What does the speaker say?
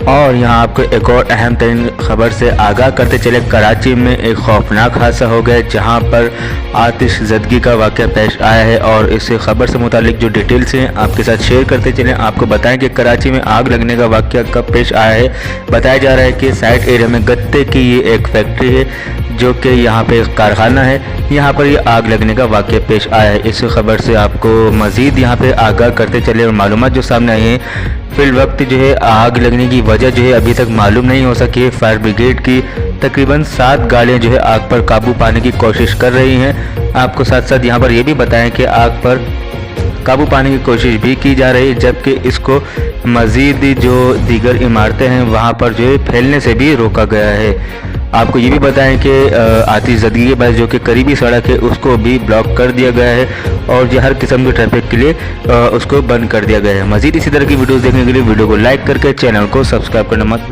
اور یہاں آپ کو ایک اور اہم ترین خبر سے آگاہ کرتے چلے، کراچی میں ایک خوفناک حادثہ ہو گیا جہاں پر آتش زدگی کا واقعہ پیش آیا ہے، اور اس خبر سے متعلق جو ڈیٹیلز ہیں آپ کے ساتھ شیئر کرتے چلیں۔ آپ کو بتائیں کہ کراچی میں آگ لگنے کا واقعہ کب پیش آیا ہے۔ بتایا جا رہا ہے کہ سائٹ ایریا میں گتے کی یہ ایک فیکٹری ہے جو کہ یہاں پہ ایک کارخانہ ہے، یہاں پر یہ آگ لگنے کا واقعہ پیش آیا ہے۔ اس خبر سے آپ کو مزید یہاں پہ آگاہ کرتے چلے اور معلومات جو سامنے آئی ہیں۔ فی الوقت جو ہے آگ لگنے کی وجہ جو ہے ابھی تک معلوم نہیں ہو سکی ہے۔ فائر بریگیڈ کی تقریباً 7 گاڑیاں جو ہے آگ پر قابو پانے کی کوشش کر رہی ہیں۔ آپ کو ساتھ ساتھ یہاں پر یہ بھی بتائیں کہ آگ پر قابو پانے کی کوشش بھی کی جا رہی ہے، جبکہ اس کو مزید جو دیگر عمارتیں ہیں وہاں پر جو ہے پھیلنے سے بھی روکا گیا ہے۔ آپ کو یہ بھی بتائیں کہ آتش زدگی کے بعد جو کہ قریبی سڑک ہے اس کو بھی بلاک کر دیا گیا ہے، اور جو ہر قسم کے ٹریفک کے لیے اس کو بند کر دیا گیا ہے۔ مزید اسی طرح کی ویڈیوز دیکھنے کے لیے ویڈیو کو لائک کر کے چینل کو سبسکرائب کرنا مت